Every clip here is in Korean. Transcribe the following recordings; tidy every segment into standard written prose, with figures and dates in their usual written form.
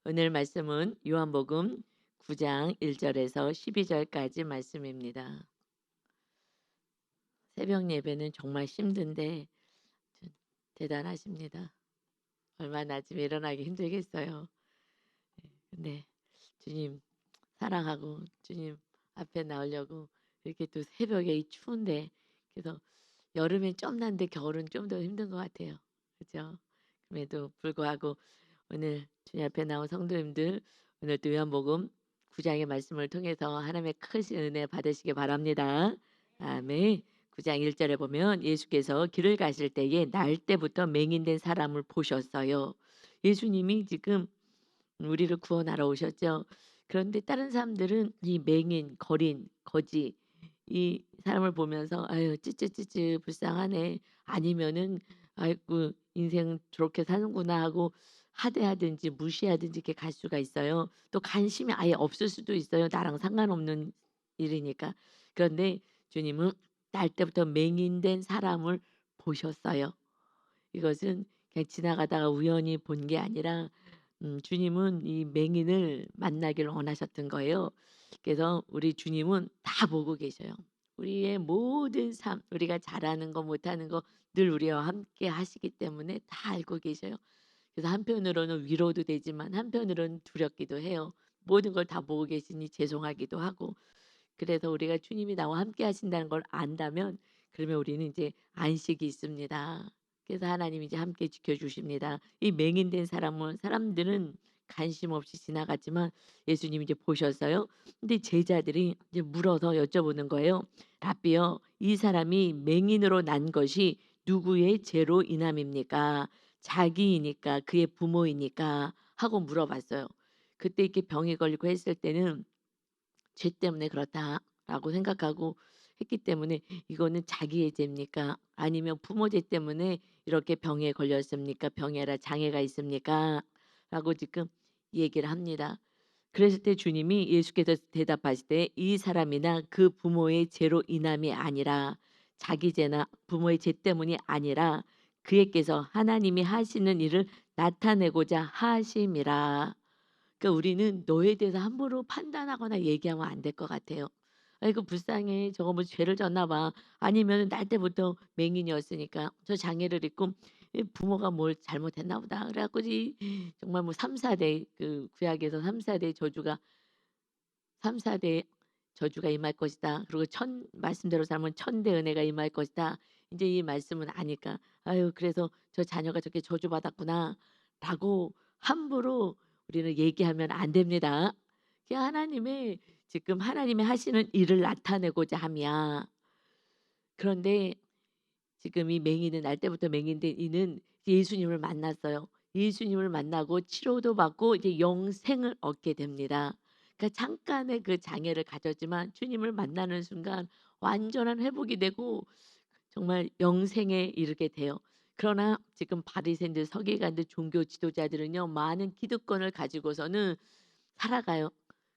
오늘 말씀은 요한복음 9장 1절에서 12절까지 말씀입니다. 새벽 예배는 정말 힘든데 대단하십니다. 얼마나 아침에 일어나기 힘들겠어요. 근데 주님 사랑하고 주님 앞에 나오려고 이렇게 또 새벽에 이 추운데, 그래서 여름엔 좀 난데 겨울은 좀 더 힘든 것 같아요. 그죠? 그럼에도 불구하고 오늘 주님 앞에 나온 성도님들, 오늘 또 요한복음 9장의 말씀을 통해서 하나님의 크신 은혜 받으시기 바랍니다. 아멘. 9장 1절에 보면 예수께서 길을 가실 때에 날 때부터 맹인된 사람을 보셨어요. 예수님이 지금 우리를 구원하러 오셨죠. 그런데 다른 사람들은 이 맹인, 거린, 거지 이 사람을 보면서 아유 찌찌찌찌 불쌍하네, 아니면은 아이고 인생 저렇게 사는구나 하고 하대하든지 무시하든지 이렇게 갈 수가 있어요. 또 관심이 아예 없을 수도 있어요. 나랑 상관없는 일이니까. 그런데 주님은 날 때부터 맹인된 사람을 보셨어요. 이것은 그냥 지나가다가 우연히 본 게 아니라 주님은 이 맹인을 만나기를 원하셨던 거예요. 그래서 우리 주님은 다 보고 계셔요. 우리의 모든 삶, 우리가 잘하는 거 못하는 거 늘 우리와 함께 하시기 때문에 다 알고 계셔요. 그래서 한편으로는 위로도 되지만 한편으로는 두렵기도 해요. 모든 걸 다 보고 계시니 죄송하기도 하고. 그래서 우리가 주님이 나와 함께 하신다는 걸 안다면 그러면 우리는 이제 안식이 있습니다. 그래서 하나님이 이제 함께 지켜주십니다. 이 맹인된 사람들은 관심 없이 지나갔지만 예수님이 이제 보셨어요. 근데 제자들이 이제 물어서 여쭤보는 거예요. 라비여, 이 사람이 맹인으로 난 것이 누구의 죄로 인함입니까? 자기이니까, 그의 부모이니까 하고 물어봤어요. 그때 이렇게 병이 걸리고 했을 때는 죄 때문에 그렇다라고 생각하고 했기 때문에 이거는 자기의 죄입니까? 아니면 부모 죄 때문에 이렇게 병에 걸렸습니까? 병에라 장애가 있습니까? 라고 지금 얘기를 합니다. 그랬을 때 주님이 예수께서 대답하시되 이 사람이나 그 부모의 죄로 인함이 아니라 자기 죄나 부모의 죄 때문이 아니라 그에게서 하나님이 하시는 일을 나타내고자 하심이라. 그러니까 우리는 너에 대해서 함부로 판단하거나 얘기하면 안 될 것 같아요. "아이고 불쌍해. 저거 뭐 죄를 졌나 봐." 아니면은 날 때부터 맹인이었으니까 저 장애를 입고 이 부모가 뭘 잘못했나 보다. 그래 갖고 정말 뭐 3-4대 그 구약에서 3-4대 저주가 3-4대 저주가 임할 것이다. 그리고 천 말씀대로 살면 천대 은혜가 임할 것이다. 이제 이 말씀을 아니까 '아유 그래서 저 자녀가 저렇게 저주받았구나.'라고 함부로 우리는 얘기하면 안 됩니다. 그게 하나님의 지금 하나님이 하시는 일을 나타내고자 함이야. 그런데 지금 이 맹인은 날 때부터 맹인된 이는 예수님을 만났어요. 예수님을 만나고 치료도 받고 이제 영생을 얻게 됩니다. 그러니까 잠깐의 그 장애를 가졌지만 주님을 만나는 순간 완전한 회복이 되고 정말 영생에 이르게 돼요. 그러나 지금 바리새인들, 서기관들, 종교 지도자들은요, 많은 기득권을 가지고서는 살아가요.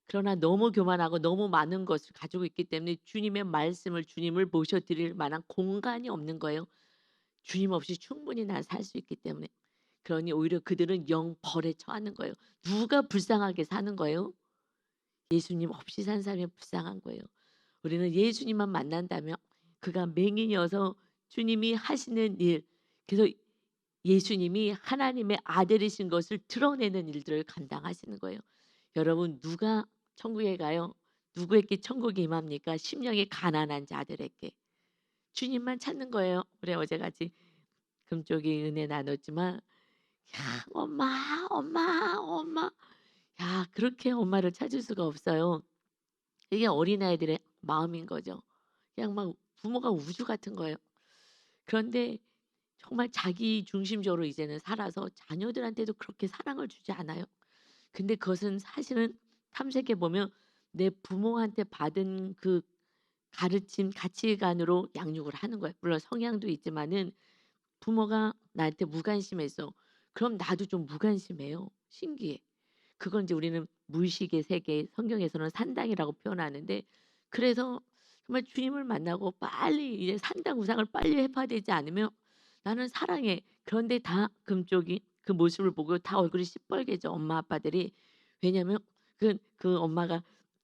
그러나 너무 교만하고 너무 많은 것을 가지고 있기 때문에 주님의 말씀을, 주님을 모셔 드릴 만한 공간이 없는 거예요. 주님 없이 충분히 난 살 수 있기 때문에. 그러니 오히려 그들은 영벌에 처하는 거예요. 누가 불쌍하게 사는 거예요? 예수님 없이 산 사람이 불쌍한 거예요. 우리는 예수님만 만난다면 그가 맹인이어서 주님이 하시는 일, 그래서 예수님이 하나님의 아들이신 것을 드러내는 일들을 감당하시는 거예요. 여러분 누가 천국에 가요? 누구에게 천국이 임합니까? 심령이 가난한 자들에게. 주님만 찾는 거예요. 우리 어제같이 금쪽이 은혜 나눴지만 야 엄마, 엄마, 엄마. 야 그렇게 엄마를 찾을 수가 없어요. 이게 어린아이들의 마음인 거죠. 그냥 막 부모가 우주 같은 거예요. 그런데 정말 자기 중심적으로 이제는 살아서 자녀들한테도 그렇게 사랑을 주지 않아요. 근데 그것은 사실은 탐색해 보면 내 부모한테 받은 그 가르침 가치관으로 양육을 하는 거예요. 물론 성향도 있지만은 부모가 나한테 무관심했어. 그럼 나도 좀 무관심해요. 신기해. 그건 이제 우리는 무의식의 세계, 성경에서는 산당이라고 표현하는데, 그래서 정말 주님을 만나고 빨리 이제 산당 우상을 빨리 해파되지 않으면 나는 사랑해. 그런데 다 금쪽이 그 모습을 보고 다 얼굴이 시뻘개져 엄마 아빠들이. 왜냐면 그 엄마가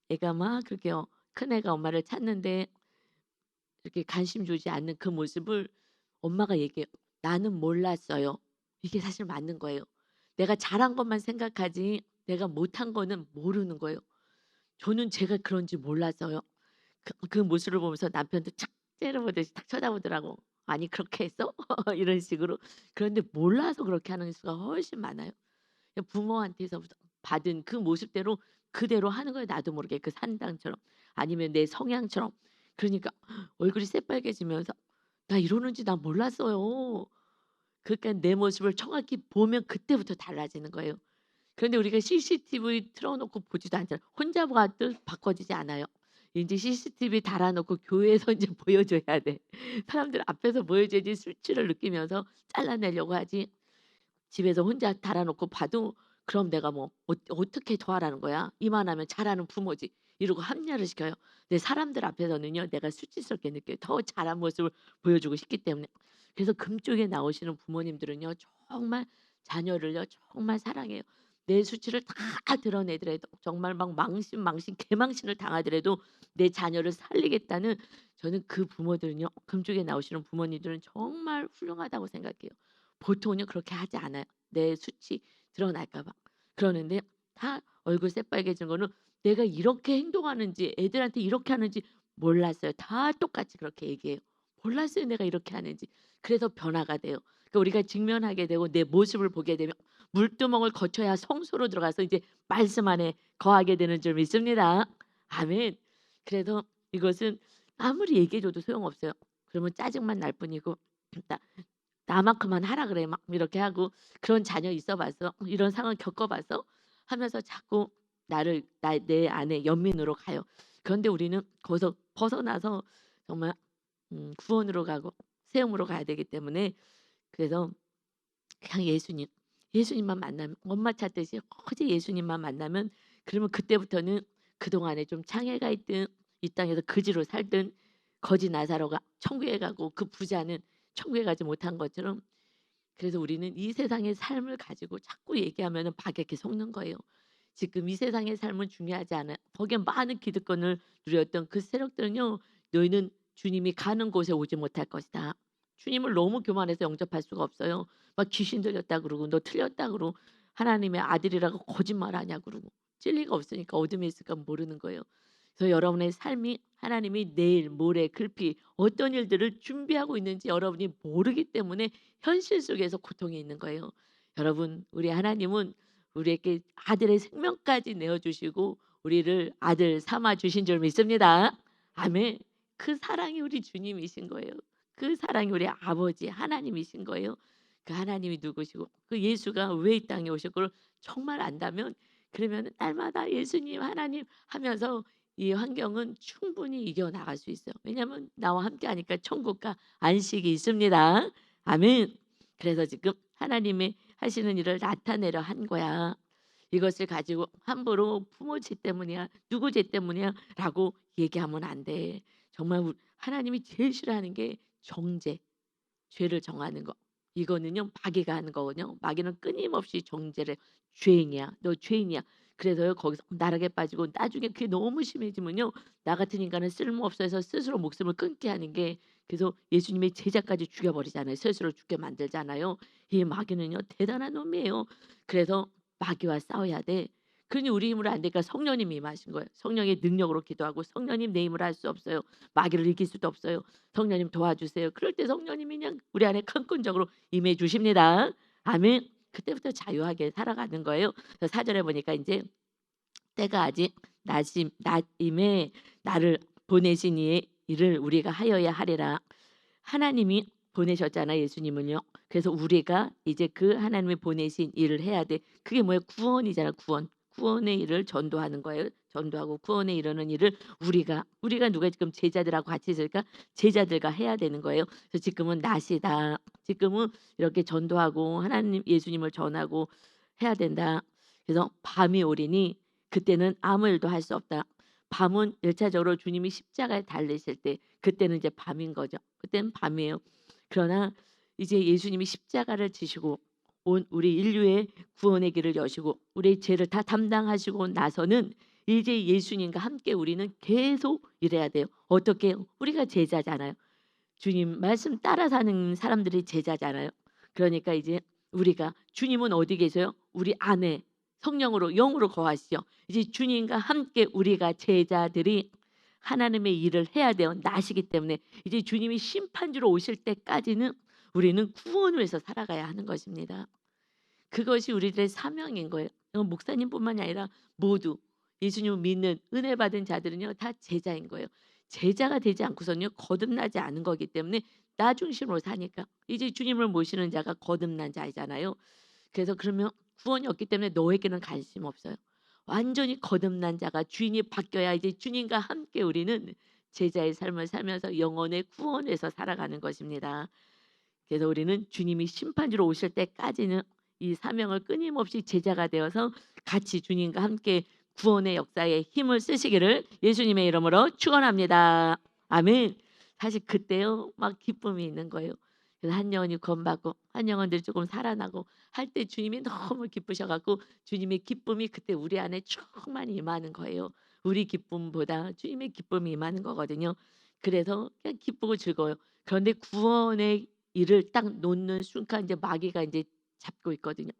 애가 막 그렇게 큰애가 엄마를 찾는데 이렇게 관심 주지 않는 그 모습을 엄마가 얘기해요. "나는 몰랐어요." 이게 사실 맞는 거예요. 내가 잘한 것만 생각하지 내가 못한 거는 모르는 거예요. 저는 제가 그런지 몰라서요. 그 모습을 보면서 남편도 착 째려보듯이 탁 쳐다보더라고. "아니 그렇게 했어?" 이런 식으로. 그런데 몰라서 그렇게 하는 수가 훨씬 많아요. 그냥 부모한테서부터 받은 그 모습대로 그대로 하는 거예요, 나도 모르게 그 산당처럼. 아니면 내 성향처럼. 그러니까 얼굴이 새빨개지면서 "나 이러는지 난 몰랐어요." 그러니까 내 모습을 정확히 보면 그때부터 달라지는 거예요. 그런데 우리가 CCTV 틀어 놓고 보지도 않잖아요. 혼자 봐도 바꿔지지 않아요. 인제 CCTV 달아 놓고 교회에서 인제 보여줘야 돼. 사람들 앞에서 보여줘야지 수치를 느끼면서 잘라내려고 하지, 집에서 혼자 달아 놓고 봐도 그럼 내가 뭐 어떻게 더하라는 거야. 이만하면 잘하는 부모지." 이러고 합리화를 시켜요. 근데 사람들 앞에서는요 내가 수치스럽게 느껴요. 더 잘한 모습을 보여주고 싶기 때문에. 그래서 금쪽에 나오시는 부모님들은요 정말 자녀를요 정말 사랑해요. 내 수치를 다 드러내더라도 정말 막 망신 개망신을 당하더라도 내 자녀를 살리겠다는, 저는 그 부모들은요 금쪽에 나오시는 부모님들은 정말 훌륭하다고 생각해요. 보통은요 그렇게 하지 않아요. 내 수치 드러날까 봐. 그러는데 다 얼굴 새빨개진 거는 내가 이렇게 행동하는지 애들한테 이렇게 하는지 몰랐어요. 다 똑같이 그렇게 얘기해요. 몰랐어요 내가 이렇게 하는지. 그래서 변화가 돼요. 그러니까 우리가 직면하게 되고 내 모습을 보게 되면 물두멍을 거쳐야 성소로 들어가서 이제 말씀 안에 거하게 되는 줄 믿습니다. 아멘. 그래서 이것은 아무리 얘기해 줘도 소용없어요. 그러면 짜증만 날 뿐이고 나 "나만큼만 하라 그래." 막 이렇게 하고 "그런 자녀 있어 봤어? 이런 상황 겪어 봤어?" 하면서 자꾸 나를 내 안에 연민으로 가요. 그런데 우리는 거기서 벗어나서 정말 구원으로 가고 새 영으로 가야 되기 때문에, 그래서 그냥 예수님만 만나면 엄마 찾듯이 오직 예수님만 만나면, 그러면 그때부터는 그동안에 좀 장애가 있든 이 땅에서 거지로 살든 거지 나사로가 천국에 가고 그 부자는 천국에 가지 못한 것처럼, 그래서 우리는 이 세상의 삶을 가지고 자꾸 얘기하면은 박약해 속는 거예요. 지금 이 세상의 삶은 중요하지 않아요. 거기에 많은 기득권을 누렸던 그 세력들은요. "너희는 주님이 가는 곳에 오지 못할 것이다." 주님을 너무 교만해서 영접할 수가 없어요. 막 귀신 들렸다 그러고 너 틀렸다 그러고 하나님의 아들이라고 거짓말하냐 그러고, 진리가 없으니까 어둠에 있을까 모르는 거예요. 그래서 여러분의 삶이 하나님이 내일 모레 글피 어떤 일들을 준비하고 있는지 여러분이 모르기 때문에 현실 속에서 고통이 있는 거예요. 여러분, 우리 하나님은 우리에게 아들의 생명까지 내어 주시고 우리를 아들 삼아 주신 줄 믿습니다. 아멘. 그 사랑이 우리 주님이신 거예요. 그 사랑이 우리 아버지 하나님이신 거예요. 그 하나님이 누구시고 그 예수가 왜 이 땅에 오셨고 정말 안다면, 그러면 날마다 예수님 하나님 하면서 이 환경은 충분히 이겨 나갈 수 있어요. 왜냐하면 나와 함께 하니까 천국과 안식이 있습니다. 아멘. 그래서 지금 하나님의 하시는 일을 나타내려 한 거야. 이것을 가지고 함부로 부모 죄 때문이야, 누구 죄 때문이야라고 얘기하면 안 돼. 정말 하나님이 제일 싫어하는 게 정죄, 죄를 정하는 거. 이거는요 마귀가 하는 거거든요. 마귀는 끊임없이 정죄를 "죄인이야. 너 죄인이야." 그래서요 거기서 나락에 빠지고 나중에 그게 너무 심해지면요 나 같은 인간은 쓸모없어서 스스로 목숨을 끊게 하는 게, 그래서 예수님의 제자까지 죽여버리잖아요. 스스로 죽게 만들잖아요. 이 마귀는요 대단한 놈이에요. 그래서 마귀와 싸워야 돼. 그러니 우리 힘으로 안 되니까 성령님이 임하신 거예요. 성령의 능력으로 기도하고 "성령님 내 힘으로 할 수 없어요. 마귀를 이길 수도 없어요. 성령님 도와주세요." 그럴 때 성령님이 그냥 우리 안에 강권적으로 임해 주십니다. 아멘. 그때부터 자유하게 살아가는 거예요. 그래서 4절에 보니까 인제 "때가 아직 낮임에 나를 보내신 이의 일을 우리가 하여야 하리라." 하나님이 보내셨잖아요, 예수님을요. 그래서 우리가 이제 그 하나님이 보내신 일을 해야 돼. 그게 뭐예요? 구원이잖아, 구원. 구원의 일을 전도하는 거예요. 전도하고 구원에 이르는 일을 우리가 누가 지금 제자들하고 같이 있으니까 제자들과 해야 되는 거예요. 그래서 지금은 낮이다. 지금은 이렇게 전도하고 하나님 예수님을 전하고 해야 된다. 그래서 밤이 오리니 그때는 아무 일도 할 수 없다. 밤은 일차적으로 주님이 십자가에 달리실 때 그때는 이제 밤인 거죠. 그때는 밤이에요. 그러나 이제 예수님이 십자가를 지시고 온 우리 인류의 구원의 길을 여시고 우리의 죄를 다 담당하시고 나서는 이제 예수님과 함께 우리는 계속 일해야 돼요. 어떻게 해요? 우리가 제자잖아요. 주님 말씀 따라 사는 사람들이 제자잖아요. 그러니까 이제 우리가 주님은 어디 계세요? 우리 안에 성령으로 영으로 거하시죠. 이제 주님과 함께 우리가 제자들이 하나님의 일을 해야 돼요. 나시기 때문에 이제 주님이 심판주로 오실 때까지는 우리는 구원을 위해서 살아가야 하는 것입니다. 그것이 우리들의 사명인 거예요. 목사님뿐만이 아니라 모두 예수님을 믿는 은혜 받은 자들은요 다 제자인 거예요. 제자가 되지 않고서는요 거듭나지 않은 거기 때문에 나 중심으로 사니까 이제 주님을 모시는 자가 거듭난 자이잖아요. 그래서 그러면 구원이 없기 때문에 너에게는 관심 없어요. 완전히 거듭난 자가 주인이 바뀌어야 이제 주님과 함께 우리는 제자의 삶을 살면서 영혼의 구원에서 살아가는 것입니다. 그래서 우리는 주님이 심판주로 오실 때까지는 이 사명을 끊임없이 제자가 되어서 같이 주님과 함께 구원의 역사에 힘을 쓰시기를 예수님의 이름으로 축원합니다. 아멘. 사실 그때요 막 기쁨이 있는 거예요. 그래서 한 영혼이 구원받고 한 영혼들이 조금 살아나고 할 때 주님이 너무 기쁘셔갖고 주님의 기쁨이 그때 우리 안에 충만히 임하는 거예요. 우리 기쁨보다 주님의 기쁨이 임하는 거거든요. 그래서 그냥 기쁘고 즐거워요. 그런데 구원의 일을 딱 놓는 순간 이제 마귀가 이제 잡고 있거든요.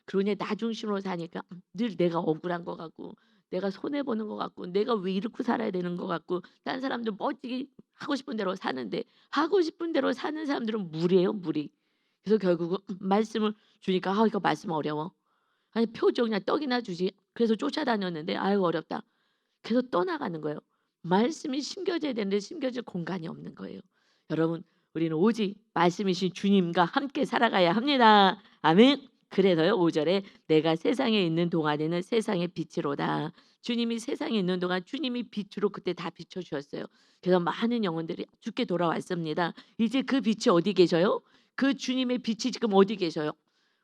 그러니 나 중심으로 사니까 늘 내가 억울한 것 같고 내가 손해 보는 것 같고 내가 왜 이렇게 살아야 되는 것 같고 다른 사람들 멋지게 하고 싶은 대로 사는데 하고 싶은 대로 사는 사람들은 무리예요, 무리. 그래서 결국은 말씀을 주니까 아 이거 말씀 어려워. 아니 표적이나 떡이나 주지. 그래서 쫓아다녔는데 아유 어렵다. 그래서 떠나가는 거예요. 말씀이 심겨져야 되는데 심겨질 공간이 없는 거예요. 여러분 우리는 오직 말씀이신 주님과 함께 살아가야 합니다. 아멘. 그래서요 5절에 내가 세상에 있는 동안에는 세상의 빛이로다. 주님이 세상에 있는 동안 주님이 빛으로 그때 다 비춰주셨어요. 그래서 많은 영혼들이 주께 돌아왔습니다. 이제 그 빛이 어디 계셔요? 그 주님의 빛이 지금 어디 계셔요?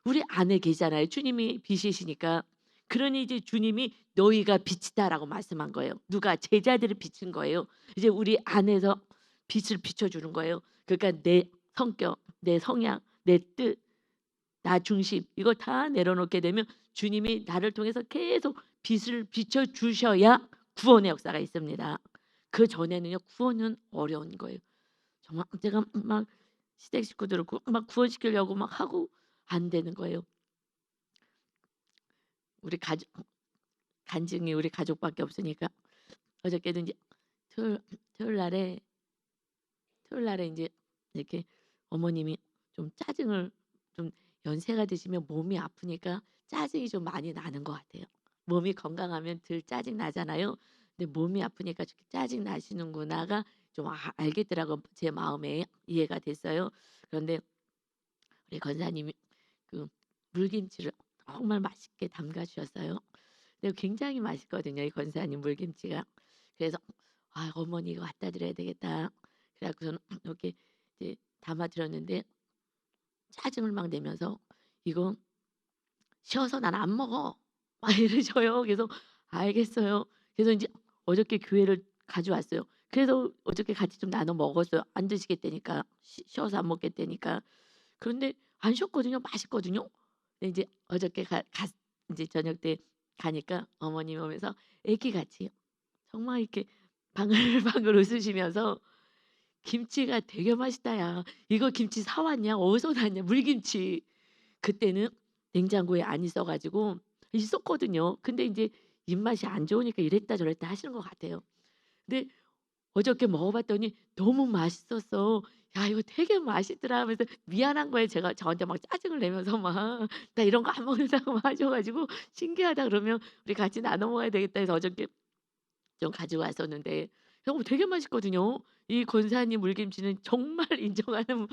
우리 안에 계잖아요. 주님이 빛이시니까. 그러니 이제 주님이 너희가 빛이다라고 말씀한 거예요. 누가? 제자들을 비춘 거예요. 이제 우리 안에서 빛을 비춰주는 거예요. 그러니까 내 성격, 내 성향, 내 뜻, 나 중심 이걸 다 내려놓게 되면 주님이 나를 통해서 계속 빛을 비춰주셔야 구원의 역사가 있습니다. 그 전에는요 구원은 어려운 거예요. 정말 제가 막 시댁 식구들을 막 구원시키려고 막 하고 안 되는 거예요. 우리 가족 간증이 우리 가족밖에 없으니까 어저께도 이제 토요일 토요일 날에 토요일 날에 인제 이렇게 어머님이 좀 짜증을 좀 연세가 드시면 몸이 아프니까 짜증이 좀 많이 나는 것 같아요. 몸이 건강하면 덜 짜증 나잖아요. 근데 몸이 아프니까 저렇게 '짜증 나시는구나.'가 좀 알겠더라고요. 제 마음에 이해가 됐어요. 그런데 우리 권사님이 그 물김치를 정말 맛있게 담가 주셨어요. 근데 굉장히 맛있거든요, 이 권사님 물김치가. 그래서 '아 어머니 이거 갖다 드려야 되겠다.' 그래 갖고서는 이렇게 이제 담아 드렸는데 짜증을 막 내면서 "이거 식어서 난 안 먹어." 막 이러셔요. 그래서 "알겠어요." 그래서 인제 어저께 교회를 가져왔어요. 그래서 어저께 같이 좀 나눠 먹었어요. 안 드시겠다니까. 식어서 안 먹겠다니까. 그런데 안 식었거든요. 맛있거든요. 근데 인제 어저께 인제 저녁 때 가니까 어머님이 오면서 애기같이 정말 이렇게 방울방울 웃으시면서 "김치가 되게 맛있다 야. 이거 김치 사 왔냐? 어디서 났냐?" 물김치. 그때는 냉장고에 안 있어 가지고 있었거든요. 근데 인제 입맛이 안 좋으니까 이랬다 저랬다 하시는 것 같아요. 근데 어저께 먹어 봤더니 너무 맛있었어. "야 이거 되게 맛있더라." 하면서 미안한 거예요. 제가 저한테 막 짜증을 내면서 막 "나 이런 거 안 먹는다."고 막 하셔 가지고 "신기하다." 그러면 "우리 같이 나눠 먹어야 되겠다." 해서 어저께 좀 가지고 왔었는데 되게 맛있거든요. 이 권사님 물김치는 정말 인정하는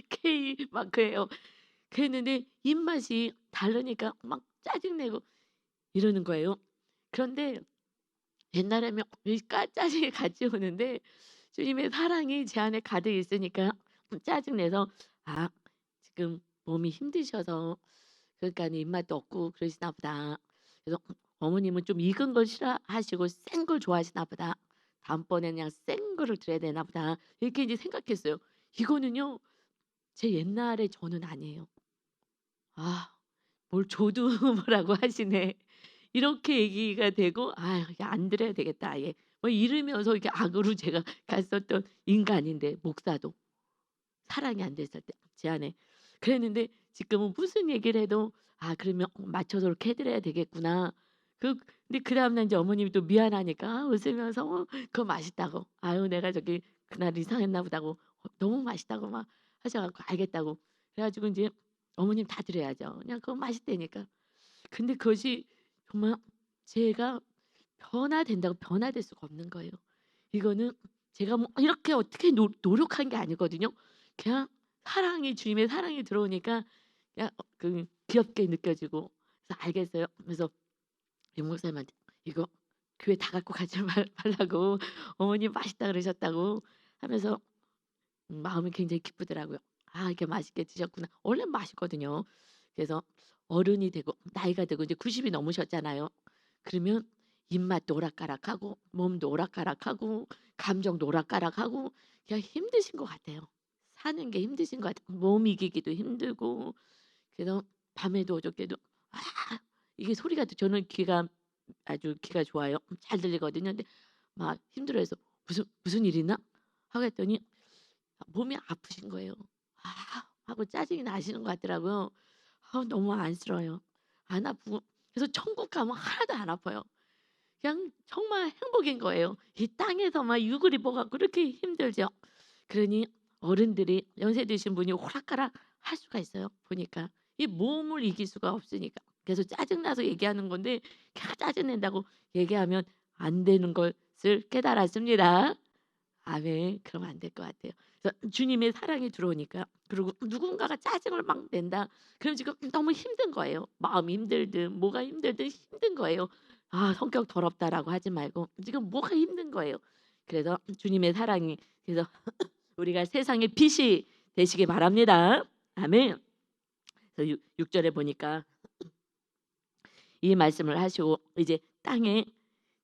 K 마크예요. 그랬는데 입맛이 다르니까 막 짜증 내고 이러는 거예요. 그런데 옛날에면 이 짜증이 같이 오는데 주님의 사랑이 제 안에 가득 있으니까 짜증 내서 '아 지금 몸이 힘드셔서 그러니까는 입맛도 없고 그러시나 보다.' 그래서 어머님은 좀 익은 걸 싫어하시고 센 걸 좋아하시나 보다. '다음번에는 그냥 센 거를 드려야 되나 보다.' 이렇게 이제 생각했어요. 이거는요 제 옛날의 저는 아니에요. 아 뭘 줘도 뭐라고 하시네. 이렇게 얘기가 되고 '아 이게 안 드려야 되겠다 아예.' 뭐 이러면서 이렇게 악으로 제가 갔었던 인간인데 목사도 사랑이 안 됐을 때 제 안에. 그랬는데 지금은 무슨 얘기를 해도 '아 그러면 맞춰서 이렇게 해 드려야 되겠구나.' 그 근데 그다음 날 인제 어머님이 또 미안하니까 웃으면서 그거 맛있다고. 아유 내가 저기 그날 이상했나 보다고 너무 맛있다고 막 하셔 갖고 알겠다고. 그래 가지고 인제 어머님 다 드려야죠. 그냥 그거 맛있다니까. 근데 그것이 정말 제가 변화된다고 변화될 수가 없는 거예요. 이거는 제가 뭐 이렇게 어떻게 노력한 게 아니거든요. 그냥 사랑이 주님의 사랑이 들어오니까 그냥 그 귀엽게 느껴지고 그래서 알겠어요. 그래서 육 목사님한테 "이거 교회 다 갖고 가지 말라고 어머님 맛있다 그러셨다고." 하면서 마음이 굉장히 기쁘더라고요. '아 이렇게 맛있게 드셨구나.' 원래 맛있거든요. 그래서 어른이 되고 나이가 되고 이제 90이 넘으셨잖아요. 그러면 입맛도 오락가락하고 몸도 오락가락하고 감정도 오락가락하고 그냥 힘드신 것 같아요. 사는 게 힘드신 것 같아요. 몸 이기기도 힘들고 그래서 밤에도 어저께도 아 이게 소리가 저는 귀가 아주 귀가 좋아요. 잘 들리거든요. 근데 막 힘들어해서 "무슨 일 있나?" 하고 했더니 몸이 아프신 거예요. 아 하고 짜증이 나시는 것 같더라고요. 너무 안쓰러워요. 안 아프고 그래서 천국 가면 하나도 안 아파요. 그냥 정말 행복인 거예요. 이 땅에서만 육을 입어 갖고 그렇게 힘들죠. 그러니 어른들이 연세 드신 분이 오락가락 할 수가 있어요 보니까. 이 몸을 이길 수가 없으니까. 그래서 짜증 나서 얘기하는 건데 그냥 짜증 낸다고 얘기하면 안 되는 것을 깨달았습니다. 아멘. 그러면 안 될 것 같아요. 그래서 주님의 사랑이 들어오니까 그리고 누군가가 짜증을 막 낸다. 그럼 지금 너무 힘든 거예요. 마음이 힘들든 뭐가 힘들든 힘든 거예요. '아 성격 더럽다.'라고 하지 말고 지금 뭐가 힘든 거예요. 그래서 주님의 사랑이 그래서 우리가 세상의 빛이 되시기 바랍니다. 아멘. 그래서 6 절에 보니까 이 말씀을 하시고 이제 땅에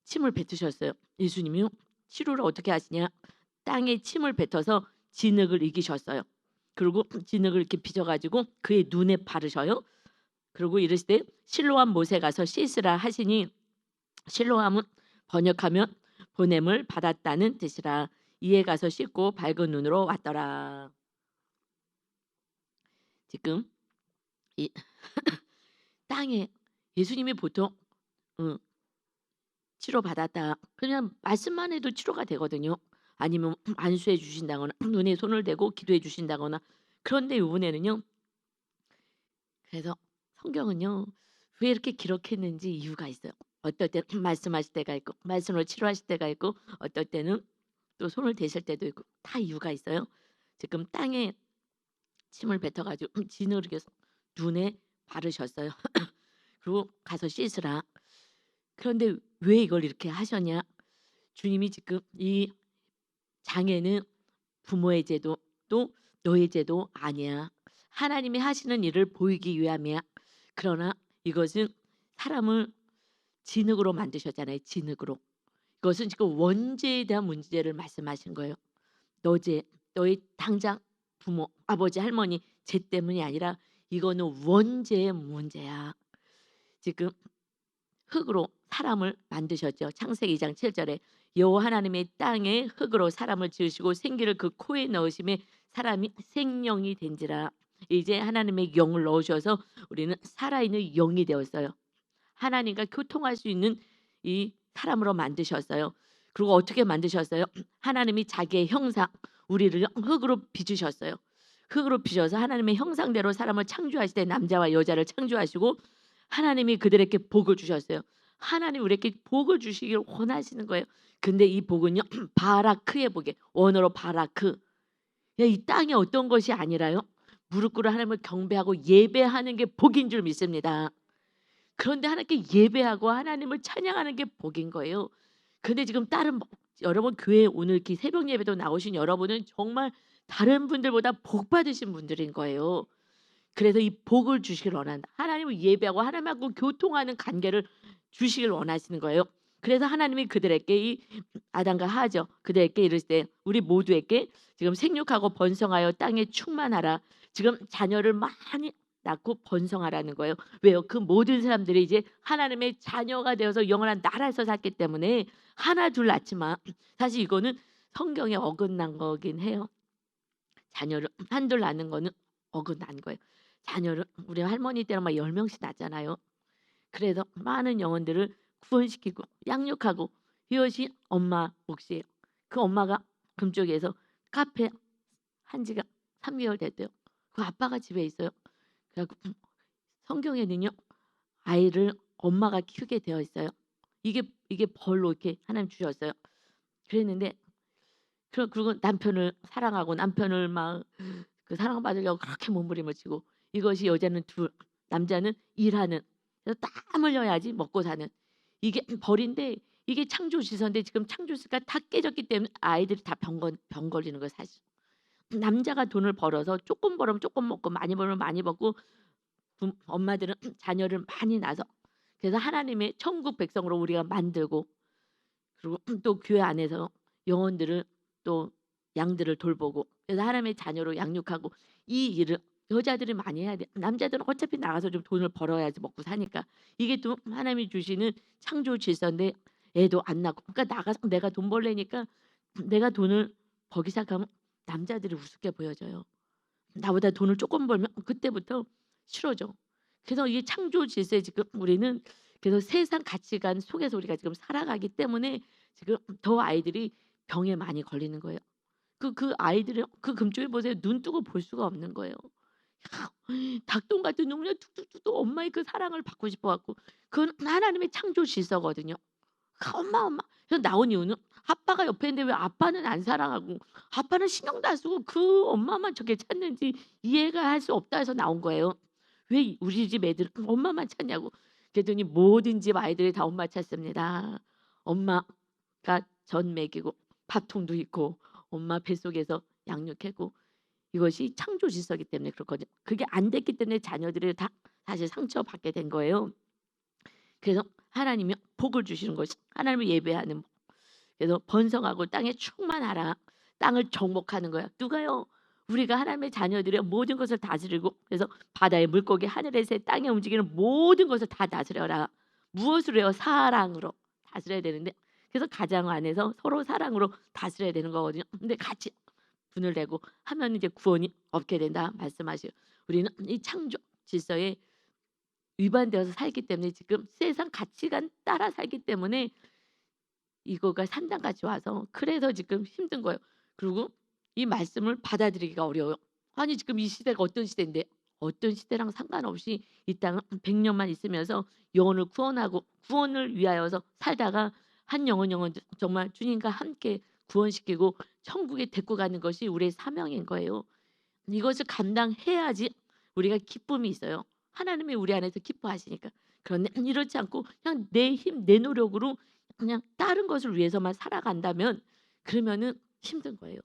침을 뱉으셨어요. 예수님이요. 치료를 어떻게 하시냐? 땅에 침을 뱉어서 진흙을 이기셨어요. 그리고 진흙을 이렇게 빚어 가지고 그의 눈에 바르셔요. 그리고 이르시되 실로암 못에 가서 씻으라 하시니 실로암은 번역하면 보냄을 받았다는 뜻이라. 이에 가서 씻고 밝은 눈으로 왔더라. 지금 이 땅에 예수님이 보통 어 치료받았다. 그냥 말씀만 해도 치료가 되거든요. 아니면 안수해 주신다거나 눈에 손을 대고 기도해 주신다거나. 그런데 요번에는요. 그래서 성경은요. 왜 이렇게 기록했는지 이유가 있어요. 어떨 때는 말씀하실 때가 있고 말씀으로 치료하실 때가 있고 어떨 때는 또 손을 대실 때도 있고 다 이유가 있어요. 지금 땅에 침을 뱉어 가지고 진흙을 눈에 바르셨어요. 그리고 "가서 씻으라." 그런데 왜 이걸 이렇게 하셨냐? 주님이 지금 이 장애는 부모의 죄도 또 너의 죄도 아니야. 하나님이 하시는 일을 보이기 위함이야. 그러나 이것은 사람을 진흙으로 만드셨잖아요, 진흙으로. 이것은 지금 원죄에 대한 문제를 말씀하신 거예요. 너 죄, 너의 당장 부모, 아버지, 할머니 죄 때문이 아니라 이거는 원죄의 문제야. 지금 흙으로 사람을 만드셨죠. 창세기 2장 7 절에 여호와 하나님의 땅에 흙으로 사람을 지으시고 생기를 그 코에 넣으심에 사람이 생명이 된지라. 이제 하나님의 영을 넣으셔서 우리는 살아있는 영이 되었어요. 하나님과 교통할 수 있는 이 사람으로 만드셨어요. 그리고 어떻게 만드셨어요? 하나님이 자기의 형상 우리를 흙으로 빚으셨어요. 흙으로 빚어서 하나님의 형상대로 사람을 창조하시되 남자와 여자를 창조하시고 하나님이 그들에게 복을 주셨어요. 하나님 우리에게 복을 주시길 원하시는 거예요. 근데 이 복은요. 바라크의 복이에요. 원어로 바라크. 이 땅에 어떤 것이 아니라요. 무릎 꿇어 하나님을 경배하고 예배하는 게 복인 줄 믿습니다. 그런데 하나님께 예배하고 하나님을 찬양하는 게 복인 거예요. 근데 지금 다른 여러분 교회에 오늘 이렇게 새벽 예배도 나오신 여러분은 정말 다른 분들보다 복 받으신 분들인 거예요. 그래서 이 복을 주시길 원한다. 하나님을 예배하고 하나님하고 교통하는 관계를 주시길 원하시는 거예요. 그래서 하나님이 그들에게 이 아담과 하와죠. 그들에게 이르시되 우리 모두에게 지금 생육하고 번성하여 땅에 충만하라. 지금 자녀를 많이 낳고 번성하라는 거예요. 왜요? 그 모든 사람들이 이제 하나님의 자녀가 되어서 영원한 나라에서 살기 때문에 하나 둘 낳지만 사실 이거는 성경에 어긋난 거긴 해요. 자녀를 한둘 낳는 거는 어긋난 거예요. 자녀를 우리 할머니 때는 막 10명씩 낳잖아요. 그래서 많은 영혼들을 구원시키고 양육하고 이것이 엄마 몫이에요. 그 엄마가 금쪽에서 카페 한 지가 3개월 됐대요. 그 아빠가 집에 있어요. 그래 갖고 성경에는요. 아이를 엄마가 키우게 되어 있어요. 이게 벌로 이렇게 하나님 주셨어요. 그랬는데 그리고 남편을 사랑하고 남편을 막 그 사랑받으려고 그렇게 몸부림을 치고 이것이 여자는 둘, 남자는 일하는. 그래서 땀 흘려야지 먹고 사는. 이게 벌인데 이게 창조 질서인데 지금 창조 질서가 다 깨졌기 때문에 아이들이 다 병 걸리는 거예요 사실. 남자가 돈을 벌어서 조금 벌으면 조금 먹고 많이 벌면 많이 먹고 엄마들은 자녀를 많이 낳아서 그래서 하나님의 천국 백성으로 우리가 만들고 그리고 또 교회 안에서 영혼들을 또 양들을 돌보고 그래서 하나님의 자녀로 양육하고 이 일을 여자들이 많이 해야 돼. 남자들은 어차피 나가서 좀 돈을 벌어야지 먹고 사니까 이게 또 하나님이 주시는 창조 질서인데 애도 안 낳고 그러니까 나가서 내가 돈 벌려니까 내가 돈을 벌기 시작하면 남자들이 우습게 보여져요. 나보다 돈을 조금 벌면 그때부터 싫어져. 그래서 이게 창조 질서에 지금 우리는 그래서 세상 가치관 속에서 우리가 지금 살아가기 때문에 지금 더 아이들이 병에 많이 걸리는 거예요. 그 아이들은 그 금쪽이 보세요. 눈 뜨고 볼 수가 없는 거예요. 닭똥 같은 놈이 툭툭툭 엄마의 그 사랑을 받고 싶어 갖고 그건 하나님의 창조 질서거든요. 엄마, 엄마. 그래서 나온 이유는 아빠가 옆에 있는데 왜 아빠는 안 사랑하고 아빠는 신경도 안 쓰고 그 엄마만 저렇게 찾는지 이해가 할 수 없다 해서 나온 거예요. 왜 우리 집 애들은 엄마만 찾냐고. 그랬더니 모든 집 아이들이 다 엄마 찾습니다. 엄마가 전 먹이고 밥통도 있고 엄마 뱃속에서 양육했고 이것이 창조 질서이기 때문에 그렇거든요. 그게 안 됐기 때문에 자녀들이 다 사실 상처받게 된 거예요. 그래서 하나님이 복을 주시는 것이 하나님을 예배하는 복. 그래서 번성하고 땅에 충만하라. 땅을 정복하는 거야. 누가요? 우리가 하나님의 자녀들의 모든 것을 다스리고 그래서 바다의 물고기 하늘의 새 땅에 움직이는 모든 것을 다 다스려라. 무엇으로 해요? 사랑으로 다스려야 되는데 그래서 가정 안에서 서로 사랑으로 다스려야 되는 거거든요. 근데 같이 분을 내고 하면 이제 구원이 없게 된다 말씀하시고 우리는 이 창조 질서에 위반되어서 살기 때문에 지금 세상 가치관 따라 살기 때문에 이거가 산당같이 와서 그래서 지금 힘든 거예요. 그리고 이 말씀을 받아들이기가 어려워요. 아니 지금 이 시대가 어떤 시대인데 어떤 시대랑 상관없이 이 땅은 100년만 있으면서 영혼을 구원하고 구원을 위하여서 살다가 한 영혼 정말 주님과 함께 구원시키고 천국에 데리고 가는 것이 우리의 사명인 거예요. 이것을 감당해야지 우리가 기쁨이 있어요. 하나님이 우리 안에서 기뻐하시니까. 그런데 이렇지 않고 그냥 내 힘, 내 노력으로 그냥 다른 것을 위해서만 살아간다면 그러면은 힘든 거예요.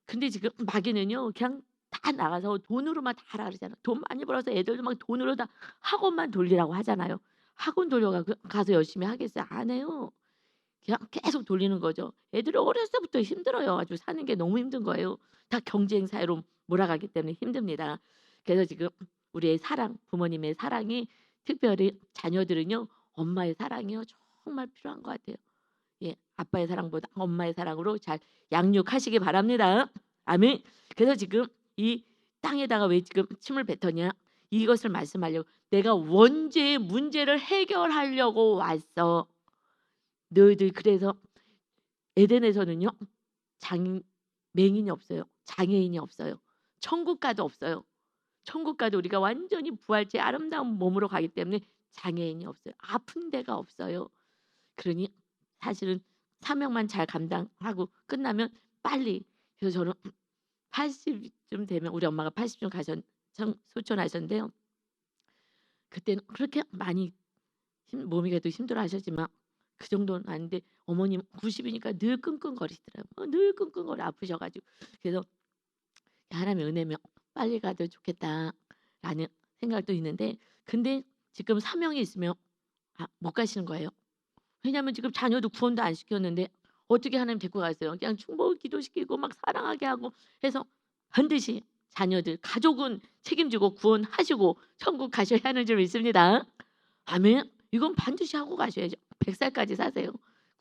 근데 지금 마귀는요. 그냥 다 나가서 돈으로만 다 하라 그러잖아요. 돈 많이 벌어서 애들도 막 돈으로 다 학원만 돌리라고 하잖아요. 학원 돌려가고 가서 열심히 하겠어요? 안 해요. 그냥 계속 돌리는 거죠. 애들이 어렸을 때부터 힘들어요. 아주 사는 게 너무 힘든 거예요. 다 경쟁 사회로 몰아가기 때문에 힘듭니다. 그래서 지금 우리의 사랑, 부모님의 사랑이 특별히 자녀들은요. 엄마의 사랑이요. 정말 필요한 것 같아요. 예, 아빠의 사랑보다 엄마의 사랑으로 잘 양육하시기 바랍니다. 아멘. 그래서 지금 이 땅에다가 왜 지금 침을 뱉었냐? 이것을 말씀하려고 내가 원죄의 문제를 해결하려고 왔어. 너희들 그래서 에덴에서는요. 장 맹인이 없어요. 장애인이 없어요. 천국 가도 없어요. 천국 가도 우리가 완전히 부활체 아름다운 몸으로 가기 때문에 장애인이 없어요. 아픈 데가 없어요. 그러니 사실은 사명만 잘 감당하고 끝나면 빨리 그래서 저는 80쯤 되면 우리 엄마가 80쯤 소천하셨는데요. 그때는 그렇게 많이 몸이 그래도 힘들어하셨지만 그 정도는 아닌데 어머님 90이니까 늘 끙끙거리시더라고요. 늘 끙끙거려 아프셔 가지고. 그래서 하나님의 은혜면 빨리 가도 좋겠다라는 생각도 있는데 근데 지금 사명이 있으면 못 가시는 거예요. 왜냐하면 지금 자녀도 구원도 안 시켰는데 어떻게 하나님 데리고 가세요. 그냥 충복 기도시키고 막 사랑하게 하고 해서 반드시 자녀들, 가족은 책임지고 구원하시고 천국 가셔야 하는 줄 믿습니다. 아멘. 이건 반드시 하고 가셔야죠. 100살까지 사세요.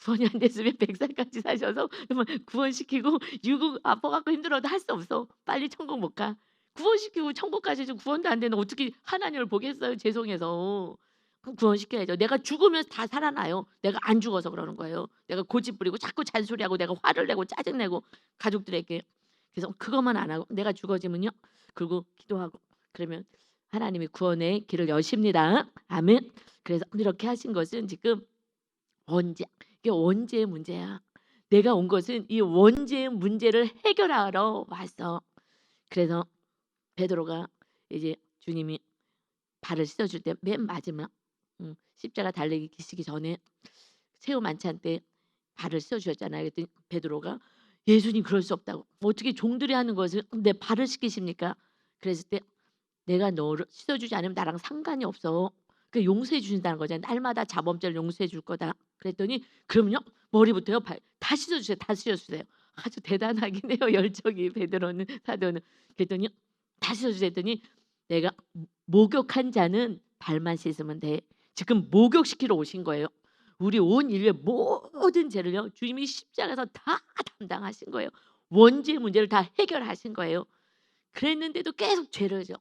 구원이 안 됐으면 100살까지 사셔서 정말 구원시키고 유급 아파 갖고 힘들어도 할 수 없어. 빨리 천국 못 가. 구원시키고 천국 가셔야지 구원도 안 되는 어떻게 하나님을 보겠어요. 죄송해서. 그럼 구원시켜야죠. 내가 죽으면 다 살아나요. 내가 안 죽어서 그러는 거예요. 내가 고집 부리고 자꾸 잔소리하고 내가 화를 내고 짜증내고 가족들에게. 그래서 그것만 안 하고 내가 죽어지면요. 그리고 기도하고 그러면 하나님이 구원의 길을 여십니다. 아멘. 그래서 이렇게 하신 것은 지금 원죄. 이게 원죄의 문제야. 내가 온 것은 이 원죄의 문제를 해결하러 왔어. 그래서 베드로가 이제 주님이 발을 씻어줄 때 맨 마지막 십자가 달리시기 전에 새우 만찬 때 발을 씻어주셨잖아요. 그랬더니 베드로가 예수님 그럴 수 없다고. 어떻게 종들이 하는 것을 내 발을 씻기십니까? 그랬을 때 내가 너를 씻어주지 않으면 나랑 상관이 없어. 그 용서해 주신다는 거잖아요. 날마다 자범죄를 용서해 줄 거다. 그랬더니 그럼요. 머리부터요. 발 다 씻어주세요. 다 씻어주세요. 아주 대단하긴 해요. 열정이 베드로는 사도는. 그랬더니 다 씻어주세요 했더니 내가 목욕한 자는 발만 씻으면 돼. 지금 목욕시키러 오신 거예요. 우리 온 인류의 모든 죄를요. 주님이 십자가에서 다 담당하신 거예요. 원죄의 문제를 다 해결하신 거예요. 그랬는데도 계속 죄를 져.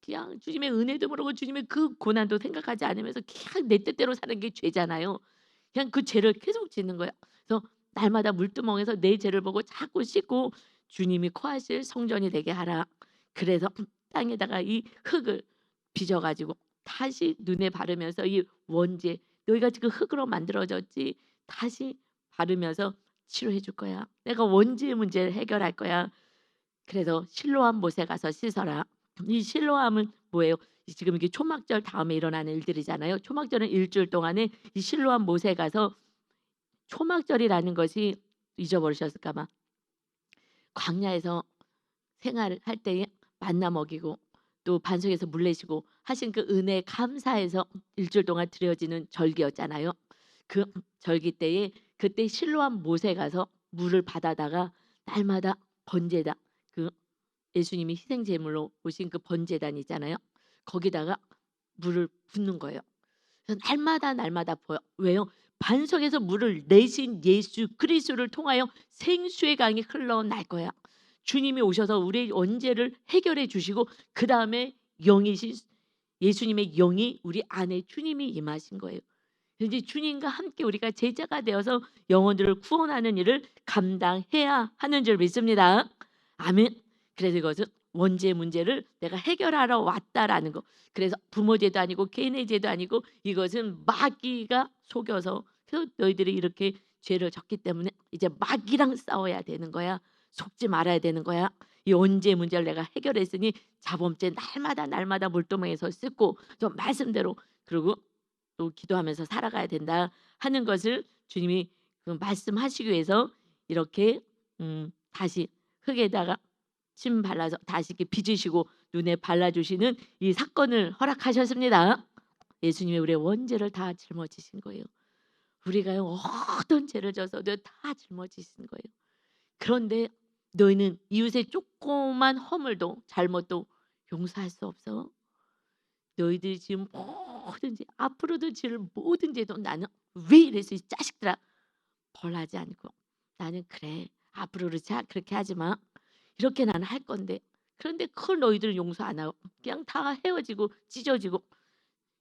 그냥 주님의 은혜도 모르고 주님의 그 고난도 생각하지 않으면서 그냥 내 뜻대로 사는 게 죄잖아요. 그냥 그 죄를 계속 짓는 거예요. 그래서 날마다 물두멍에서 내 죄를 보고 자꾸 씻고 주님이 거하실 성전이 되게 하라. 그래서 땅에다가 이 흙을 빚어가지고 다시 눈에 바르면서 이 원죄 너희가 지금 흙으로 만들어졌지 다시 바르면서 치료해 줄 거야. 내가 원죄의 문제를 해결할 거야. 그래서 실로암 못에 가서 씻어라. 이 실로암은 뭐예요? 지금 이게 초막절 다음에 일어나는 일들이잖아요. 초막절은 일주일 동안에 이 실로암 못에 가서 초막절이라는 것이 잊어버리셨을까 봐 광야에서 생활을 할 때에 만나 먹이고 또 반석에서 물 내시고 하신 그 은혜에 감사해서 일주일 동안 드려지는 절기였잖아요. 그 절기 때에 그때 실로암 못에 가서 물을 받아다가 날마다 번제다 그 예수님이 희생 제물로 오신 그 번제단 있잖아요. 거기다가 물을 붓는 거예요. 그래서 날마다 보여. 왜요? 반석에서 물을 내신 예수 그리스도를 통하여 생수의 강이 흘러날 거야. 주님이 오셔서 우리의 원죄를 해결해 주시고 그 다음에 영이신 예수님의 영이 우리 안에 주님이 임하신 거예요. 이제 주님과 함께 우리가 제자가 되어서 영혼들을 구원하는 일을 감당해야 하는 줄 믿습니다. 아멘. 그래서 이것은 원죄 문제를 내가 해결하러 왔다라는 거. 그래서 부모 죄도 아니고 개인의 죄도 아니고 이것은 마귀가 속여서 그래서 너희들이 이렇게 죄를 졌기 때문에 이제 마귀랑 싸워야 되는 거야. 속지 말아야 되는 거야. 이 원죄 문제를 내가 해결했으니 자범죄 날마다 물도망에서 씻고 좀 말씀대로 그리고 또 기도하면서 살아가야 된다 하는 것을 주님이 그 말씀하시기 위해서 이렇게 다시 흙에다가 침 발라서 다시 이렇게 빚으시고 눈에 발라주시는 이 사건을 허락하셨습니다. 예수님이 우리의 원죄를 다 짊어지신 거예요. 우리가 어떤 죄를 져서도 다 짊어지신 거예요. 그런데 너희는 이웃의 조그만 허물도 잘못도 용서할 수 없어. 너희들이 지금 뭐든지 앞으로도 지을 모든 죄도 나는 왜 이래서 이 자식들아 벌하지 않고 나는 그래 앞으로는 그렇게 하지 마. 이렇게 나는 할 건데 그런데 그걸 너희들은 용서 안 하고 그냥 다 헤어지고 찢어지고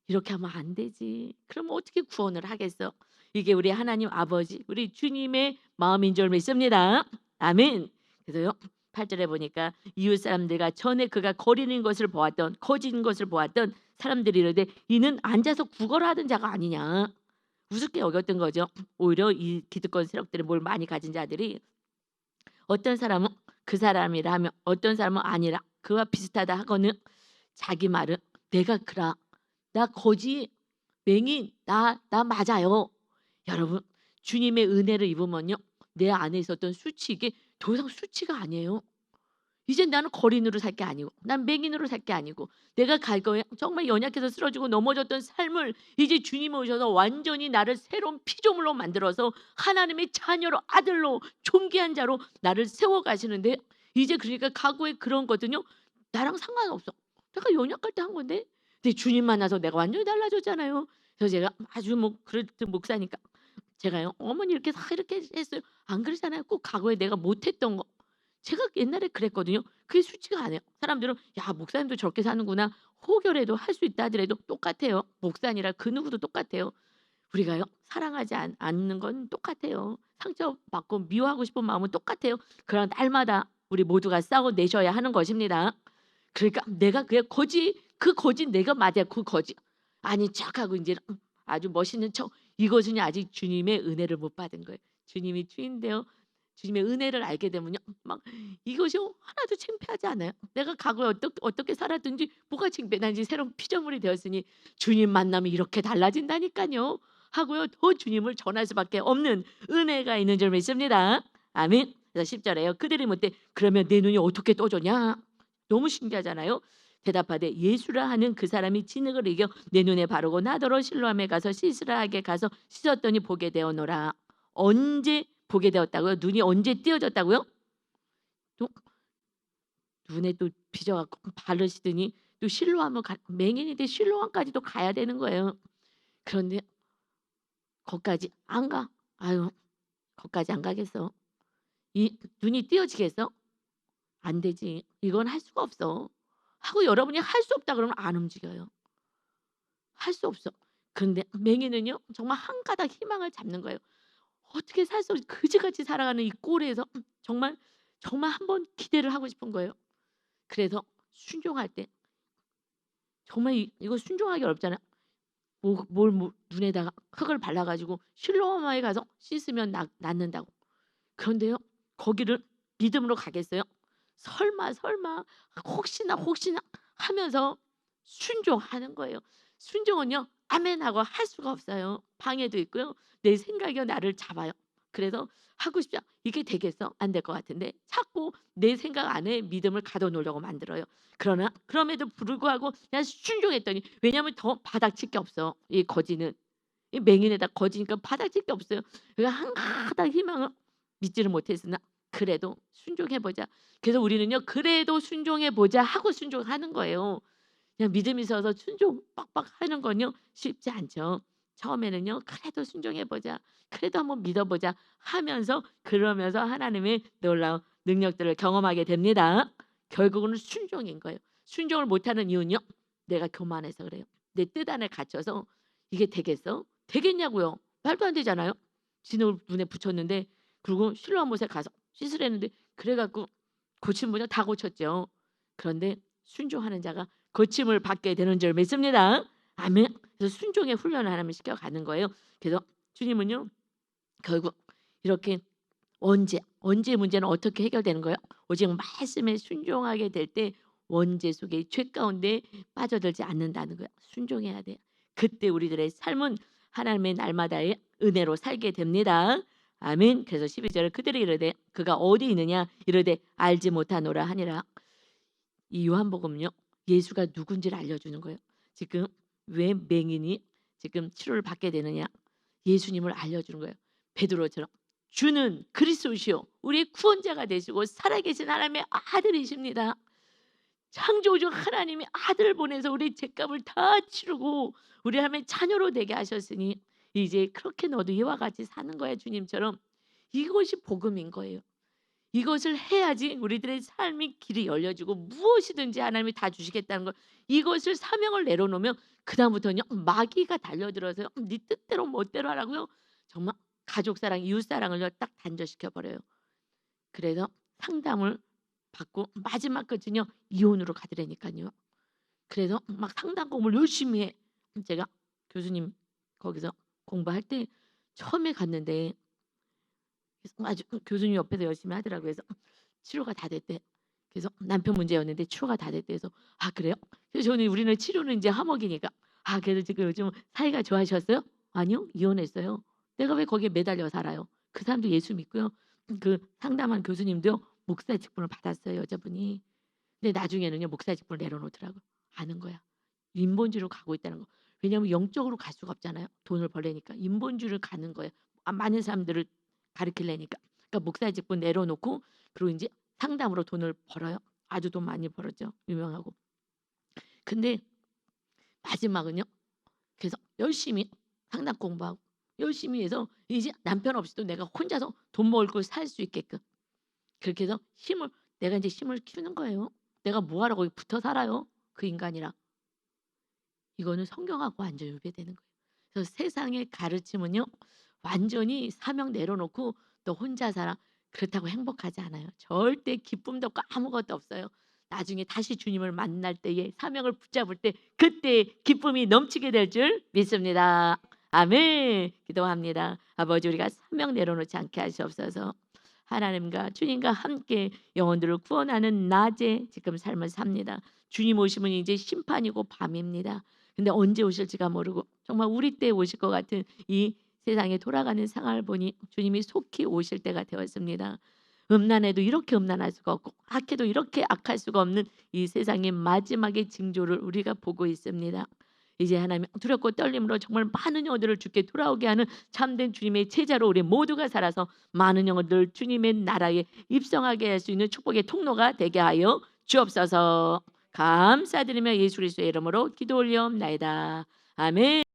이렇게 하면 안 되지. 그럼 어떻게 구원을 하겠어? 이게 우리 하나님 아버지 우리 주님의 마음인 줄 믿습니다. 아멘. 그래서요 8절에 보니까 이웃 사람들과 전에 그가 거리는 것을 보았던 거짓인 것을 보았던 사람들이 이르되 이는 앉아서 구걸을 하던 자가 아니냐. 우습게 여겼던 거죠. 오히려 이 기득권 세력들이 뭘 많이 가진 자들이 어떤 사람은 그 사람이라 하면 어떤 사람은 아니라 그와 비슷하다 하거는 자기 말은 내가 그라 나 거지 맹인 나 맞아요. 여러분 주님의 은혜를 입으면요 내 안에 있었던 수치 이게 더 이상 수치가 아니에요. 이제 나는 거린으로 살 게 아니고 난 맹인으로 살 게 아니고 내가 갈거에 정말 연약해서 쓰러지고 넘어졌던 삶을 이제 주님이 오셔서 완전히 나를 새로운 피조물로 만들어서 하나님의 자녀로 아들로 존귀한 자로 나를 세워가시는데 이제 그러니까 각오에 그런 거거든요. 나랑 상관없어. 내가 연약할 때 한 건데. 근데 주님 만나서 내가 완전히 달라졌잖아요. 그래서 제가 아주 뭐 그렇듯 목사니까 제가요. "어머니 이렇게 다 이렇게 했어요." 안 그러잖아요. 꼭 과거에 내가 못했던 거. 제가 옛날에 그랬거든요. 그게 쉽지가 않아요. 사람들은 "야 목사님도 저렇게 사는구나." 호결해도 할 수 있다 하더라도 똑같아요. 목사니라 그 누구도 똑같아요. 우리가요 사랑하지 않는 건 똑같아요. 상처받고 미워하고 싶은 마음은 똑같아요. 그러나 날마다 우리 모두가 싸워 내셔야 하는 것입니다. 그러니까 내가 그 거짓 내가 맞아요. 그 거짓 아닌 척하고 이제 아주 멋있는 척 이것은 아직 주님의 은혜를 못 받은 거예요. 주님이 주인데요. 주님의 은혜를 알게 되면요. 막 이것이 하나도 창피하지 않아요. 내가 과거에 어떻게 살았든지 뭐가 창피해. 난 이제 새로운 피조물이 되었으니 주님 만나면 이렇게 달라진다니까요. 하고요. 더 주님을 전할 수밖에 없는 은혜가 있는 줄 믿습니다. 아멘. 그래서 10절에요. 그들이 묻되 그러면 내 눈이 어떻게 떠졌냐? 너무 신기하잖아요. 대답하되 예수라 하는 그 사람이 진흙을 이겨 내 눈에 바르고 나더러 실로암에 가서 씻으라 하게 가서 씻었더니 보게 되었노라. 언제 보게 되었다고요? 눈이 언제 띄어졌다고요? 또 눈에 또 빚어 갖고 바르시더니 또 실로암을 맹인인데 실로암까지도 가야 되는 거예요. 그런데 거기까지 안 가. 아유 거기까지 안 가겠어. 이 눈이 띄어지겠어? 안 되지. 이건 할 수가 없어. 하고 여러분이 할 수 없다 그러면 안 움직여요. 할 수 없어. 그런데 맹인은요 정말 한 가닥 희망을 잡는 거예요. 어떻게 살 수 없이 그지같이 살아가는 이 꼴에서 정말 한번 기대를 하고 싶은 거예요. 그래서 순종할 때 정말 이거 순종하기 어렵잖아요. 눈에다가 흙을 발라 가지고 실로암에 가서 씻으면 낫는다고. 그런데요. 거기를 믿음으로 가겠어요? 설마 혹시나 하면서 순종하는 거예요. 순종은요. 아멘하고 할 수가 없어요. 방해도 있고요. 내 생각이요 나를 잡아요. 그래서 하고 싶지 이게 되겠어? 안 될 것 같은데 자꾸 내 생각 안에 믿음을 가둬 놓으려고 만들어요. 그러나 그럼에도 불구하고 그냥 순종했더니 왜냐하면 더 바닥칠 게 없어. 이 거지는. 이 맹인에다 거지니까 바닥칠 게 없어요. 그러니까 한 가닥 희망을 믿지를 못했으나 그래도 순종해 보자. 그래서 우리는요. 그래도 순종해 보자 하고 순종하는 거예요. 그냥 믿음이 있어서 순종 빡빡 하는 건요. 쉽지 않죠. 처음에는요. 그래도 순종해 보자. 그래도 한번 믿어 보자 하면서 그러면서 하나님의 놀라운 능력들을 경험하게 됩니다. 결국은 순종인 거예요. 순종을 못하는 이유는요. 내가 교만해서 그래요. 내 뜻 안에 갇혀서 이게 되겠어? 되겠냐고요. 말도 안 되잖아요. 진흙을 눈에 붙였는데 그리고 실로암 못에 가서 씻으라는데 그래 갖고 고친 분야 다 고쳤죠. 그런데 순종하는 자가 고침을 받게 되는 줄 믿습니다. 아멘. 그래서 순종의 훈련을 하나님 시켜가는 거예요. 그래서 주님은요. 결국 이렇게 언제 문제는 어떻게 해결되는 거예요? 오직 말씀에 순종하게 될 때 원죄 속에 죄 가운데 빠져들지 않는다는 거예요. 순종해야 돼요. 그때 우리들의 삶은 하나님의 날마다의 은혜로 살게 됩니다. 아멘. 그래서 12절에 그들이 이르되 그가 어디 있느냐 이르되 알지 못하노라 하니라. 이 요한복음은요. 예수가 누군지를 알려주는 거예요. 지금 왜 맹인이 지금 치료를 받게 되느냐. 예수님을 알려주는 거예요. 베드로처럼 주는 그리스도시요 우리의 구원자가 되시고 살아계신 하나님의 아들이십니다. 창조주 하나님이 아들을 보내서 우리 죄값을 다 치르고 우리 하나님의 자녀로 되게 하셨으니 이제 그렇게 너도 이와 같이 사는 거야 주님처럼. 이것이 복음인 거예요. 이것을 해야지 우리들의 삶의 길이 열려지고 무엇이든지 하나님이 다 주시겠다는 걸 이것을 사명을 내려놓으면 그다음부터는요 마귀가 달려들어서요 네 뜻대로 멋대로 하라고요 정말 가족사랑 이웃사랑을요 딱 단절시켜 버려요. 그래서 상담을 받고 마지막 끝은요 이혼으로 가더라니까요. 그래서 막 상담 공부를 열심히 해. 제가 교수님 거기서 공부할 때 처음에 갔는데 아주 교수님 옆에서 열심히 하더라고요. 그래서 치료가 다 됐대. 그래서 남편 문제였는데 치료가 다 됐대. 그래서 "아 그래요?" 그래서 저는 우리는 치료는 인제 화목이니까 "아 그래도 지금 요즘 사이가 좋아지셨어요?" "아니요. 이혼했어요." 내가 왜 거기에 매달려 살아요. 그 사람도 예수 믿고요. 그 상담한 교수님도요. 목사 직분을 받았어요, 여자분이. 근데 나중에는요. 목사 직분을 내려놓더라고요. 아는 거야. 인본주의로 가고 있다는 거. 왜냐하면 영적으로 갈 수가 없잖아요. 돈을 벌려니까. 인본주의를 가는 거예요. 많은 사람들을 가르치려니까. 그러니까 목사 직분 내려놓고 그리고 인제 상담으로 돈을 벌어요. 아주 돈 많이 벌었죠. 유명하고. 근데 마지막은요. 그래서 열심히 상담 공부하고 열심히 해서 이제 남편 없이도 내가 혼자서 돈 벌고 살 수 있게끔 그렇게 해서 내가 이제 힘을 키우는 거예요. 내가 뭐 하러 거기 붙어 살아요. 그 인간이랑. 이거는 성경하고 완전 유배되는 거예요. 그래서 세상의 가르침은요. 완전히 사명 내려놓고 너 혼자 살아. 그렇다고 행복하지 않아요. 절대 기쁨도 없고 아무것도 없어요. 나중에 다시 주님을 만날 때에 사명을 붙잡을 때 그때 기쁨이 넘치게 될 줄 믿습니다. 아멘. 기도합니다. 아버지 우리가 사명 내려놓지 않게 하시옵소서. 하나님과 주님과 함께 영혼들을 구원하는 낮에 지금 삶을 삽니다. 주님 오시면 이제 심판이고 밤입니다. 근데 언제 오실지가 모르고 정말 우리 때 오실 것 같은 이 세상에 돌아가는 상황을 보니 주님이 속히 오실 때가 되었습니다. 음란해도 이렇게 음란할 수가 없고 악해도 이렇게 악할 수가 없는 이 세상의 마지막의 징조를 우리가 보고 있습니다. 이제 하나님 두렵고 떨림으로 정말 많은 영혼들을 주께 돌아오게 하는 참된 주님의 제자로 우리 모두가 살아서 많은 영혼들 주님의 나라에 입성하게 할 수 있는 축복의 통로가 되게 하여 주옵소서. 감사드리며 예수 그리스도의 이름으로 기도 올리옵나이다. 아멘.